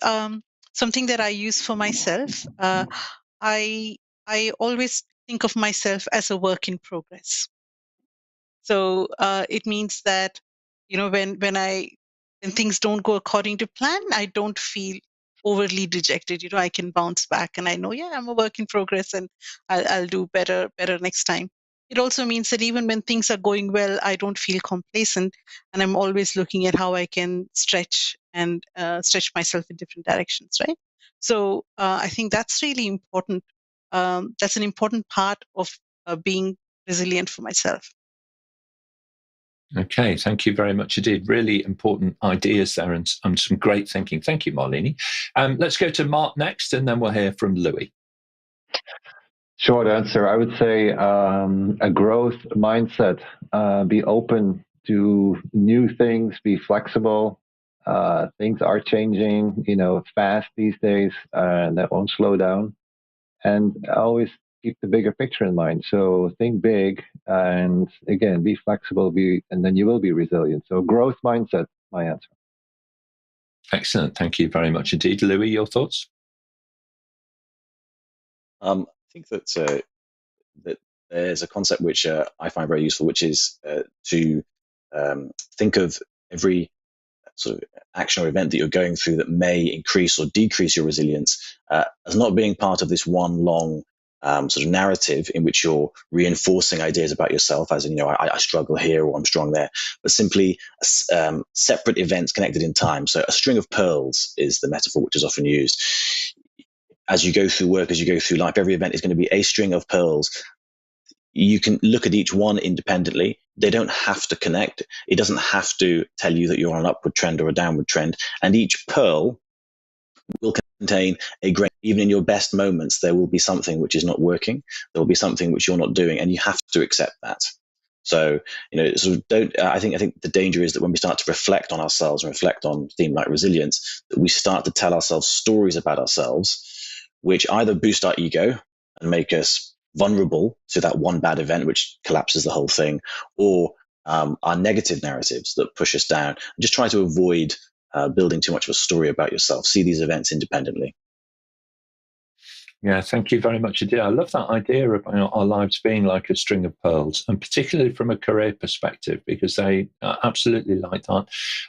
something that I use for myself, I always think of myself as a work in progress. So it means that, when things don't go according to plan, I don't feel overly dejected. I can bounce back, and I know, I'm a work in progress, and I'll do better next time. It also means that even when things are going well, I don't feel complacent, and I'm always looking at how I can stretch myself in different directions, right? So I think that's really important. That's an important part of being resilient for myself. Okay, thank you very much indeed. Really important ideas there, and some great thinking. Thank you, Malini. Let's go to Mart next, and then we'll hear from Louis. Short answer, I would say a growth mindset. Be open to new things, be flexible. Things are changing, fast these days, and that won't slow down. And always keep the bigger picture in mind. So think big, and again, be flexible, and then you will be resilient. So growth mindset, my answer. Excellent. Thank you very much indeed. Louis, your thoughts? I think that there's a concept which I find very useful, which is to think of every sort of action or event that you're going through that may increase or decrease your resilience as not being part of this one long sort of narrative in which you're reinforcing ideas about yourself, as in, I struggle here or I'm strong there, but simply separate events connected in time. So a string of pearls is the metaphor which is often used. As you go through work, as you go through life, every event is going to be a string of pearls. You can look at each one independently. They don't have to connect. It doesn't have to tell you that you're on an upward trend or a downward trend. And each pearl will contain a grain. Even in your best moments, there will be something which is not working. There will be something which you're not doing, and you have to accept that. So, sort of don't. I think the danger is that when we start to reflect on ourselves and reflect on a theme like resilience, that we start to tell ourselves stories about ourselves, which either boost our ego and make us vulnerable to that one bad event which collapses the whole thing, or are negative narratives that push us down. And just try to avoid building too much of a story about yourself. See these events independently. Yeah, thank you very much indeed. I love that idea about our lives being like a string of pearls, and particularly from a career perspective, because they are absolutely like that.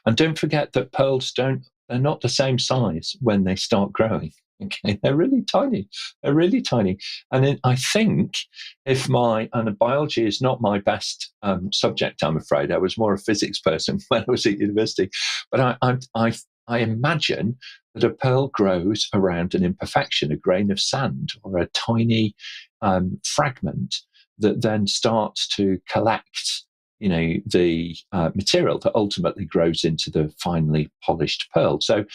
And don't forget that pearls they're not the same size when they start growing. Okay, they're really tiny. They're really tiny. And I think and biology is not my best subject, I'm afraid. I was more a physics person when I was at university. But I imagine that a pearl grows around an imperfection, a grain of sand, or a tiny fragment that then starts to collect the material that ultimately grows into the finely polished pearl. So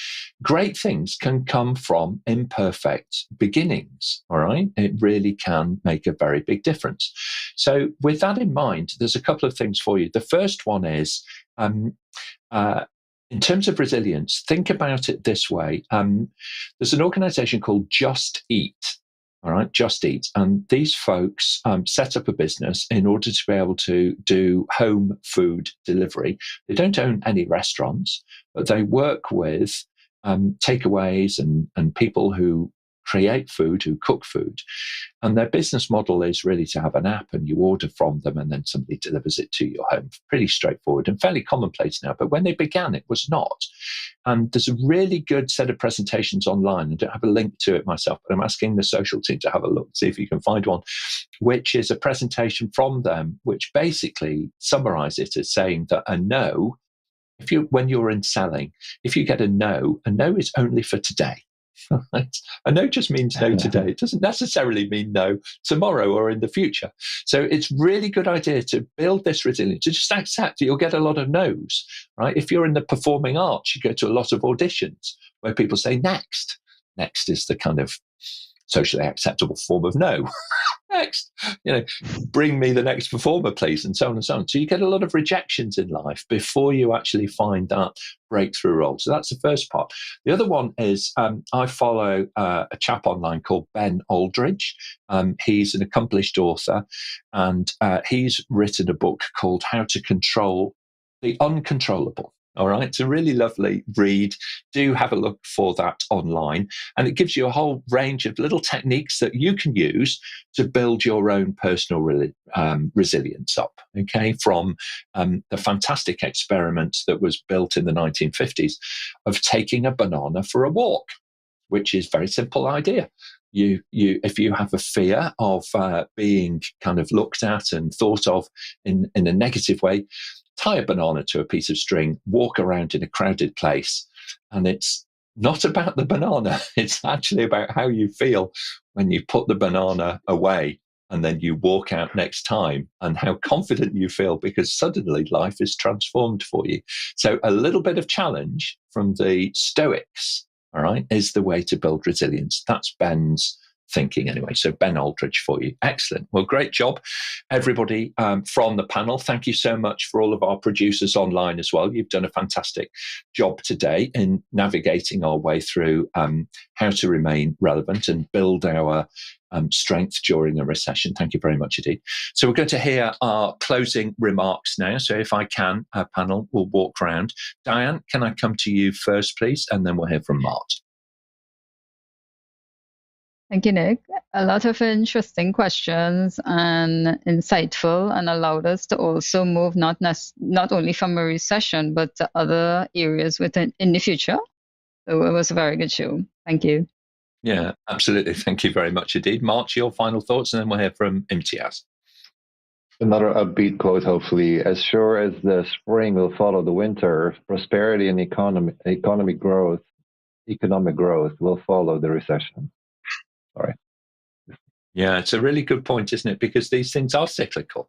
great things can come from imperfect beginnings, all right? It really can make a very big difference. So with that in mind, there's a couple of things for you. The first one is, in terms of resilience, think about it this way. There's an organization called Just Eat. All right, Just Eat. And these folks set up a business in order to be able to do home food delivery. They don't own any restaurants, but they work with takeaways and people who create food, who cook food. And their business model is really to have an app and you order from them and then somebody delivers it to your home. Pretty straightforward and fairly commonplace now. But when they began, it was not. And there's a really good set of presentations online. I don't have a link to it myself, but I'm asking the social team to have a look, see if you can find one, which is a presentation from them, which basically summarizes it as saying that a no, when you're in selling, if you get a no is only for today. Right? A no just means no today. It doesn't necessarily mean no tomorrow or in the future. So it's really good idea to build this resilience, to just accept that you'll get a lot of no's, right? If you're in the performing arts, you go to a lot of auditions where people say next. Next is the kind of socially acceptable form of no. Next, bring me the next performer, please, and so on and so on. So you get a lot of rejections in life before you actually find that breakthrough role. So that's the first part. The other one is I follow a chap online called Ben Aldridge. He's an accomplished author, and he's written a book called How to Control the Uncontrollable. All right, it's a really lovely read. Do have a look for that online. And it gives you a whole range of little techniques that you can use to build your own personal resilience up, okay, from the fantastic experiment that was built in the 1950s of taking a banana for a walk, which is a very simple idea. If you have a fear of being kind of looked at and thought of in a negative way, tie a banana to a piece of string, walk around in a crowded place. And it's not about the banana. It's actually about how you feel when you put the banana away and then you walk out next time, and how confident you feel because suddenly life is transformed for you. So a little bit of challenge from the Stoics, all right, is the way to build resilience. That's Ben's thinking anyway. So Ben Aldridge for you. Excellent. Well, great job, everybody from the panel. Thank you so much for all of our producers online as well. You've done a fantastic job today in navigating our way through how to remain relevant and build our strength during a recession. Thank you very much indeed. So we're going to hear our closing remarks now. So if I can, panel, we'll walk round. Dianne, can I come to you first, please? And then we'll hear from Mart. Thank you, Nick. A lot of interesting questions and insightful, and allowed us to also move not only from a recession, but to other areas in the future. So it was a very good show. Thank you. Yeah, absolutely. Thank you very much indeed. March, your final thoughts, and then we'll hear from Imtiaz. Another upbeat quote, hopefully. As sure as the spring will follow the winter, prosperity and economic growth will follow the recession. Sorry. Yeah, it's a really good point, isn't it? Because these things are cyclical,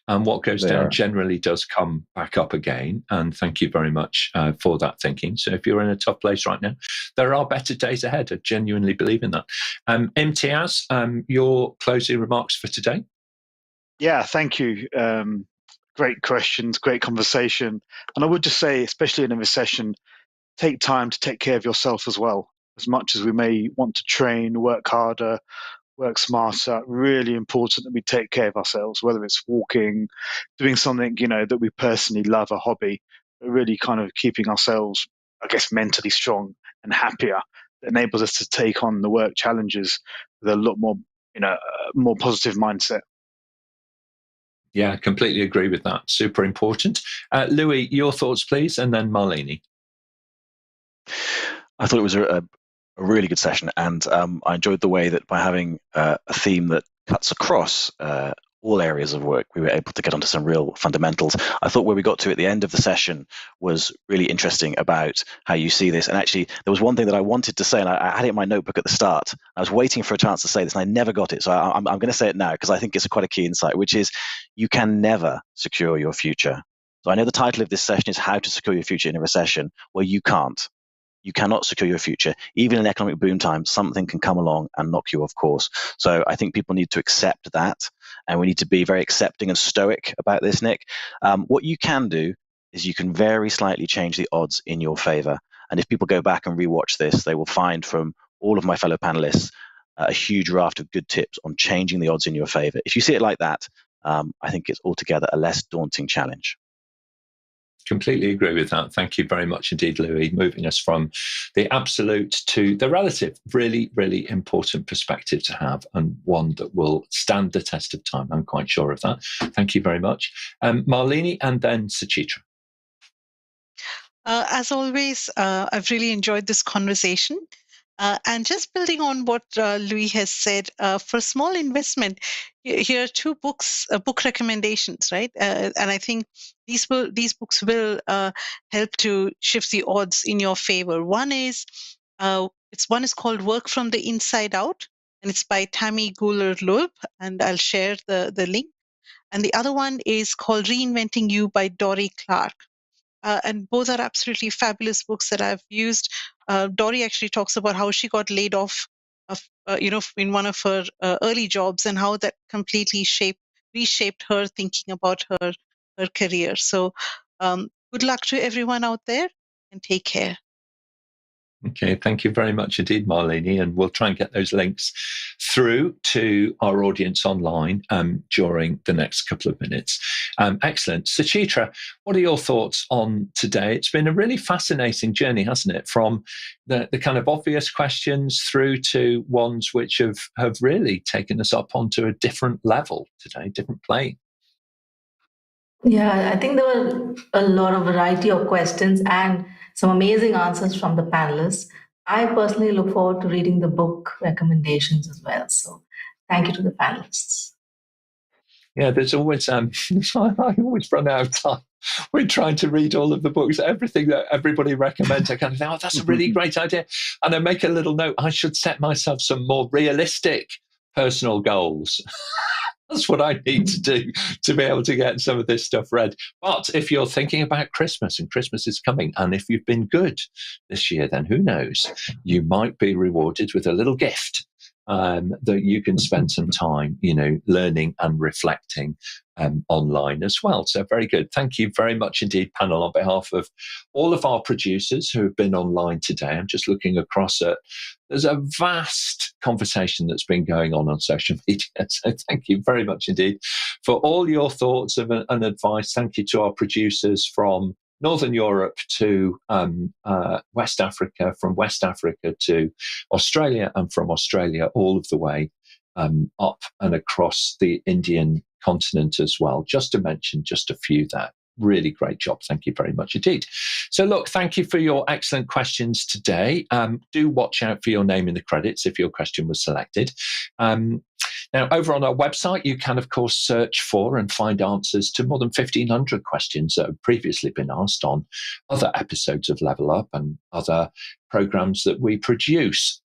and what goes down generally does come back up again. And thank you very much for that thinking. So if you're in a tough place right now, there are better days ahead. I genuinely believe in that. Imtiaz, your closing remarks for today? Yeah, thank you. Great questions, great conversation. And I would just say, especially in a recession, take time to take care of yourself as well. As much as we may want to train, work harder, work smarter, really important that we take care of ourselves, whether it's walking, doing something, that we personally love, a hobby, but really kind of keeping ourselves, I guess, mentally strong and happier. That enables us to take on the work challenges with a lot more, more positive mindset. Yeah, completely agree with that. Super important. Louis, your thoughts, please, and then Malini. I thought it was a really good session, and I enjoyed the way that by having a theme that cuts across all areas of work, we were able to get onto some real fundamentals. I thought where we got to at the end of the session was really interesting about how you see this. And actually, there was one thing that I wanted to say, and I had it in my notebook at the start. I was waiting for a chance to say this, and I never got it. So I'm going to say it now because I think it's quite a key insight, which is you can never secure your future. So I know the title of this session is How to Secure Your Future in a Recession. Well, you can't. You cannot secure your future. Even in economic boom time, something can come along and knock you off course. So I think people need to accept that, and we need to be very accepting and stoic about this, Nick. What you can do is you can very slightly change the odds in your favor. And if people go back and rewatch this, they will find from all of my fellow panelists a huge raft of good tips on changing the odds in your favor. If you see it like that, I think it's altogether a less daunting challenge. Completely agree with that. Thank you very much indeed, Louis, moving us from the absolute to the relative. Really, really important perspective to have, and one that will stand the test of time. I'm quite sure of that. Thank you very much. Malini and then Suchitra. As always, I've really enjoyed this conversation. And just building on what Louis has said, for a small investment, here are two books, book recommendations, right? And I think these books will help to shift the odds in your favor. One is called Work from the Inside Out, and it's by Tammy Gooler-Loeb, and I'll share the link. And the other one is called Reinventing You by Dory Clark. And both are absolutely fabulous books that I've used. Dory actually talks about how she got laid off, in one of her early jobs, and how that completely reshaped her thinking about her career. So, good luck to everyone out there, and take care. Okay, thank you very much indeed, Malini, and we'll try and get those links through to our audience online during the next couple of minutes. Excellent. Suchitra, what are your thoughts on today? It's been a really fascinating journey, hasn't it? From the kind of obvious questions through to ones which have really taken us up onto a different level today, different plane. Yeah, I think there were a lot of variety of questions and some amazing answers from the panelists. I personally look forward to reading the book recommendations as well. So thank you to the panelists. Yeah, there's always, I always run out of time. We're trying to read all of the books, everything that everybody recommends. I kind of think, oh, that's a really great idea. And I make a little note, I should set myself some more realistic personal goals. That's what I need to do to be able to get some of this stuff read. But if you're thinking about Christmas, and Christmas is coming, and if you've been good this year, then who knows? You might be rewarded with a little gift that you can spend some time, learning and reflecting online as well. So very good. Thank you very much indeed, panel, on behalf of all of our producers who have been online today. I'm just looking across at, there's a vast conversation that's been going on social media. So thank you very much indeed for all your thoughts and advice. Thank you to our producers from Northern Europe to West Africa, from West Africa to Australia, and from Australia all of the way up and across the Indian continent as well, just to mention just a few there. Really great job. Thank you very much indeed. So look, thank you for your excellent questions today. Do watch out for your name in the credits if your question was selected. Now, over on our website, you can, of course, search for and find answers to more than 1,500 questions that have previously been asked on other episodes of Level Up and other programs that we produce.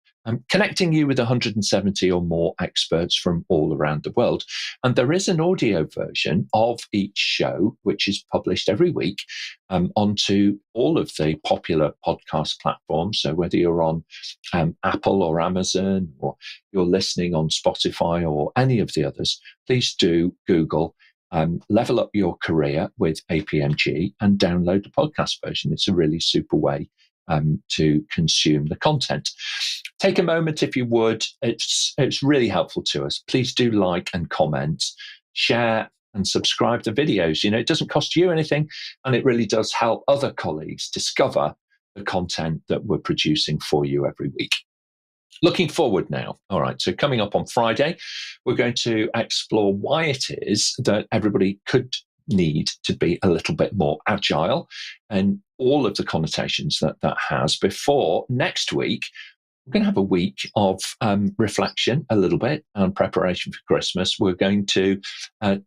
Connecting you with 170 or more experts from all around the world. And there is an audio version of each show, which is published every week onto all of the popular podcast platforms. So whether you're on Apple or Amazon, or you're listening on Spotify or any of the others, please do Google Level Up Your Career with APMG and download the podcast version. It's a really super way to consume the content. Take a moment, if you would. It's really helpful to us. Please do like and comment, share and subscribe to videos. It doesn't cost you anything, and it really does help other colleagues discover the content that we're producing for you every week. Looking forward now. All right, so coming up on Friday, we're going to explore why it is that everybody could need to be a little bit more agile, and all of the connotations that has, before next week. We're going to have a week of reflection a little bit and preparation for Christmas. We're going to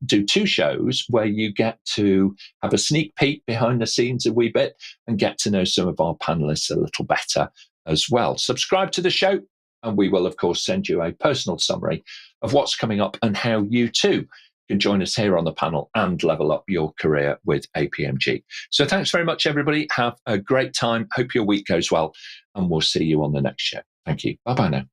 do two shows where you get to have a sneak peek behind the scenes a wee bit and get to know some of our panelists a little better as well. Subscribe to the show, and we will, of course, send you a personal summary of what's coming up and how you too can join us here on the panel and level up your career with APMG. So thanks very much, everybody. Have a great time. Hope your week goes well, and we'll see you on the next show. Thank you. Bye-bye now.